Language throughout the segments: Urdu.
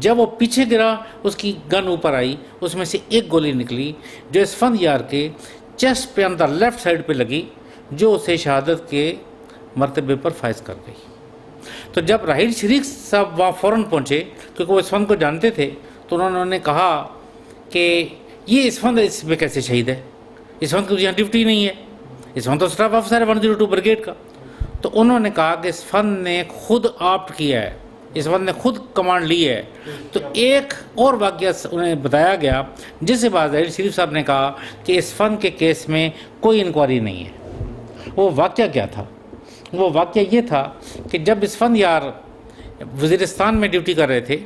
جب وہ پیچھے گرا اس کی گن اوپر آئی، اس میں سے ایک گولی نکلی جو اسفندیار کے چیسٹ پہ اندر لیفٹ سائڈ پہ لگی، جو اسے شہادت کے مرتبے پر فائز کر گئی۔ تو جب راحیل شریف صاحب وہاں فوراً پہنچے کیونکہ وہ اسفند کو جانتے تھے، تو انہوں نے کہا کہ یہ اسفند اس میں کیسے شہید ہے، اسفند کی یہاں ڈیوٹی نہیں ہے، اسفند تو اسٹاف آفیسر ہے 102 بریگیڈ کا۔ تو انہوں نے کہا کہ اسفند نے خود آپٹ کیا ہے، اسفند نے خود کمانڈ لی ہے۔ تو ایک اور واقعہ انہیں بتایا گیا جس کے بعد راحیل شریف صاحب نے کہا کہ اسفند کے کیس میں کوئی انکوائری نہیں ہے۔ وہ واقعہ کیا تھا؟ وہ واقعہ یہ تھا کہ جب اسفندیار وزیرستان میں ڈیوٹی کر رہے تھے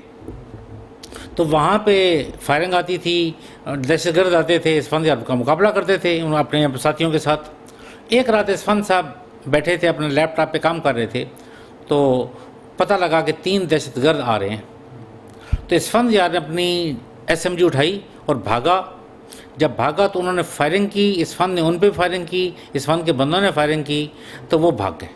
تو وہاں پہ فائرنگ آتی تھی، دہشت گرد آتے تھے، اسفندیار کا مقابلہ کرتے تھے اپنے ساتھیوں کے ساتھ۔ ایک رات اسفند صاحب بیٹھے تھے اپنے لیپ ٹاپ پہ کام کر رہے تھے، تو پتہ لگا کہ 3 دہشت گرد آ رہے ہیں۔ تو اسفندیار نے اپنی SMG اٹھائی اور بھاگا۔ جب بھاگا تو انہوں نے فائرنگ کی، اسفند نے ان پہ فائرنگ کی، اسفند کے بندوں نے فائرنگ کی، تو وہ بھاگ گئے۔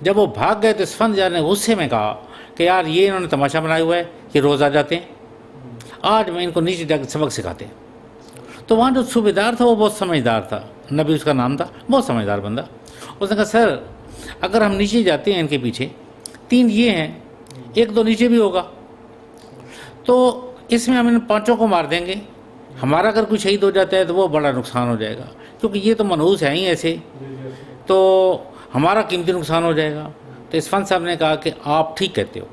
جب وہ بھاگ گئے تو اسفندیار نے غصے میں کہا کہ یار یہ انہوں نے تماشا بنایا ہوا ہے، یہ روز آ جاتے ہیں، آج میں ان کو نیچے جا کے سبق سکھاتے ہیں۔ تو وہاں جو صوبیدار تھا وہ بہت سمجھدار تھا، نبی اس کا نام تھا، بہت سمجھدار بندہ۔ اس نے کہا سر اگر ہم نیچے جاتے ہیں ان کے پیچھے، 3 یہ ہیں، 1 تو نیچے بھی ہوگا، تو اس میں ہم ان 5 کو مار دیں گے، ہمارا اگر کوئی شہید ہو جاتا ہے تو وہ بڑا نقصان ہو جائے گا، کیونکہ یہ تو منحوس ہیں ہی ایسے، تو ہمارا قیمتی نقصان ہو جائے گا۔ تو اسفند صاحب نے کہا کہ آپ ٹھیک کہتے ہو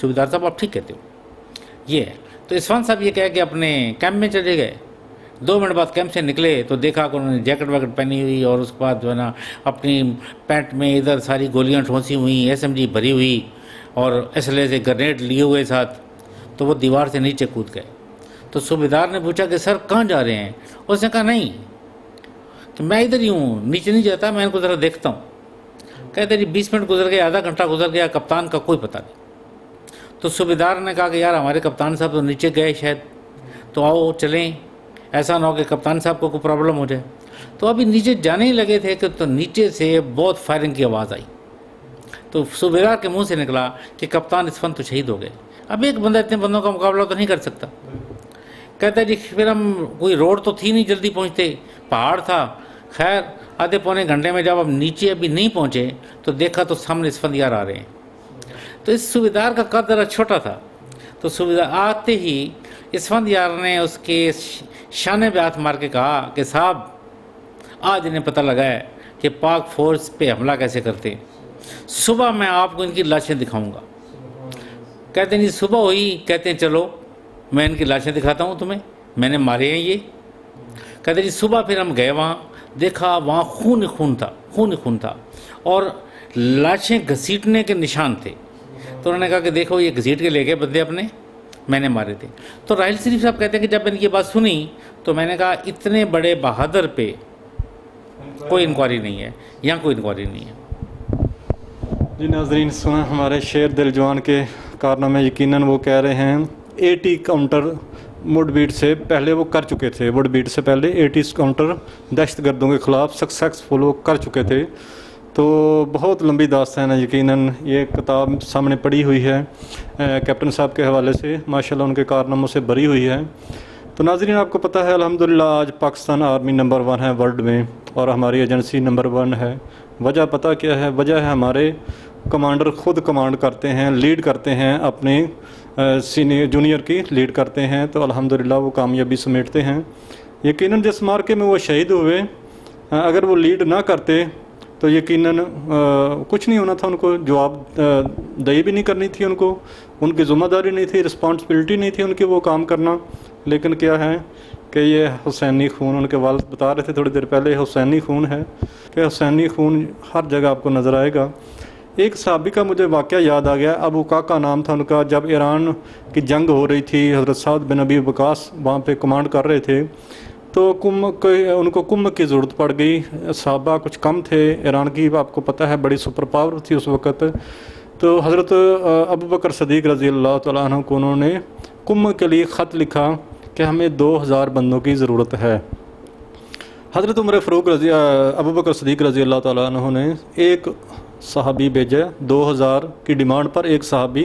صوبیدار صاحب، آپ ٹھیک کہتے ہو، یہ ہے۔ تو اسفند صاحب یہ کہہ کے اپنے کیمپ میں چلے گئے۔ 2 منٹ بعد کیمپ سے نکلے تو دیکھا کہ انہوں نے جیکٹ ویکٹ پہنی ہوئی، اور اس کے بعد جو ہے نا اپنی پینٹ میں ادھر ساری گولیاں ٹھونسی ہوئی، SMG بھری ہوئی، اور اسلحے سے گرنیڈ لیے ہوئے ساتھ۔ تو وہ دیوار سے نیچے کود گئے۔ تو صوبیدار نے پوچھا کہ سر کہاں جا رہے ہیں؟ اس نے کہا نہیں کہ میں ادھر ہی ہوں، نیچے نہیں جاتا، میں ان کو ذرا دیکھتا ہوں۔ کہتے جی 20 منٹ گزر گئے، آدھا گھنٹہ گزر گیا، کپتان کا کوئی پتہ نہیں۔ تو صوبیدار نے کہا کہ یار ہمارے کپتان صاحب تو نیچے گئے شاید، تو آؤ چلیں، ایسا نہ ہو کہ کپتان صاحب کو کوئی پرابلم ہو جائے۔ تو ابھی نیچے جانے ہی لگے تھے کہ تو نیچے سے بہت فائرنگ کی آواز آئی۔ تو صوبیدار کے منہ سے نکلا کہ کپتان اسفند تو شہید ہو گئے، اب ایک بندہ اتنے بندوں کا مقابلہ تو نہیں کر سکتا۔ کہتا ہے جی پھر ہم، کوئی روڈ تو تھی نہیں جلدی پہنچتے، پہاڑ تھا، خیر آدھے پونے گھنٹے میں جب ہم نیچے ابھی نہیں پہنچے تو دیکھا تو سامنے اسفندیار آ رہے ہیں۔ تو اس صوبیدار کا قد ذرا چھوٹا تھا، تو صوبیدار آتے ہی اسفندیار نے اس کے شانے پہ ہاتھ مار کے کہا کہ صاحب آج انہیں پتہ لگا ہے کہ پاک فورس پہ حملہ کیسے کرتے ہیں، صبح میں آپ کو ان کی لاشیں دکھاؤں گا۔ کہتے ہیں جی صبح ہوئی، کہتے ہیں چلو میں ان کی لاشیں دکھاتا ہوں تمہیں، میں نے مارے ہیں یہ۔ کہتے جی صبح پھر ہم گئے وہاں، دیکھا وہاں خون ہی خون تھا، خون ہی خون تھا، اور لاشیں گھسیٹنے کے نشان تھے۔ تو انہوں نے کہا کہ دیکھو یہ گھسیٹ کے لے گئے بندے اپنے، میں نے مارے تھے۔ تو راحیل شریف صاحب کہتے ہیں کہ جب میں نے یہ بات سنی تو میں نے کہا اتنے بڑے بہادر پہ کوئی انکوائری نہیں ہے، یہاں کوئی انکوائری نہیں ہے۔ جی ناظرین سنا ہمارے شیر دل جوان کے کارنامے، یقیناً وہ کہہ رہے ہیں 80 کاؤنٹر وڈ بیٹ سے پہلے وہ کر چکے تھے، وڈ بیٹ سے پہلے 80 کاؤنٹر دہشت گردوں کے خلاف سکسیسفل وہ کر چکے تھے۔ تو بہت لمبی داستان ہے، یقیناً یہ کتاب سامنے پڑی ہوئی ہے کیپٹن صاحب کے حوالے سے، ماشاءاللہ ان کے کارناموں سے بھری ہوئی ہے۔ تو ناظرین آپ کو پتہ ہے الحمدللہ آج پاکستان آرمی نمبر 1 ہے ورلڈ میں، اور ہماری ایجنسی نمبر 1 ہے۔ وجہ پتہ کیا ہے؟ وجہ ہے ہمارے کمانڈر خود کمانڈ کرتے ہیں، لیڈ کرتے ہیں، اپنے سینئر جونیئر کی لیڈ کرتے ہیں، تو الحمدللہ وہ کامیابی سمیٹتے ہیں۔ یقیناً جس مارکے میں وہ شہید ہوئے، اگر وہ لیڈ نہ کرتے تو یقیناً کچھ نہیں ہونا تھا، ان کو جواب دہی بھی نہیں کرنی تھی، ان کو ان کی ذمہ داری نہیں تھی، رسپانسبلٹی نہیں تھی ان کی وہ کام کرنا۔ لیکن کیا ہے کہ یہ حسینی خون، ان کے والد بتا رہے تھے تھوڑی دیر پہلے، حسینی خون ہے کہ حسینی خون ہر جگہ آپ کو نظر آئے گا۔ ایک صحابی کا مجھے واقعہ یاد آ گیا، ابو قعقاع نام تھا ان کا۔ جب ایران کی جنگ ہو رہی تھی، حضرت سعد بن ابی وقاص وہاں پہ کمانڈ کر رہے تھے، تو ان کو کم کی ضرورت پڑ گئی، صحابہ کچھ کم تھے، ایران کی آپ کو پتہ ہے بڑی سپر پاور تھی اس وقت۔ تو حضرت ابوبکر صدیق رضی اللہ تعالیٰ عنہ کو انہوں نے کم کے لیے خط لکھا کہ ہمیں 2000 بندوں کی ضرورت ہے۔ حضرت عمر فاروق ابوبکر صدیق رضی اللہ تعالیٰ عنہ نے ایک صحابی بھیجا، 2000 کی ڈیمانڈ پر ایک صحابی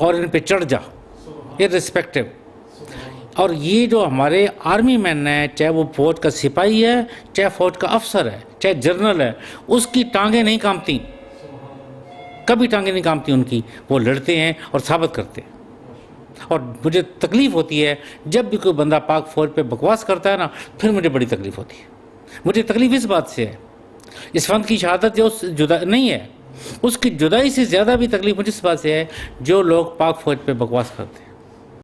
اور ان پہ چڑھ جا irrespective. اور یہ جو ہمارے آرمی مین ہیں، چاہے وہ فوج کا سپاہی ہے، چاہے فوج کا افسر ہے، چاہے جنرل ہے، اس کی ٹانگیں نہیں کامتی، کبھی ٹانگیں نہیں کامتی ان کی. وہ لڑتے ہیں اور ثابت کرتے ہیں. اور مجھے تکلیف ہوتی ہے جب بھی کوئی بندہ پاک فوج پہ بکواس کرتا ہے نا، پھر مجھے بڑی تکلیف ہوتی ہے. مجھے تکلیف اس بات سے ہے، اسفند کی شہادت جو جدا نہیں ہے، اس کی جدائی سے زیادہ بھی تکلیف مجھے اس بات سے ہے جو لوگ پاک فوج پہ بکواس کرتے ہیں.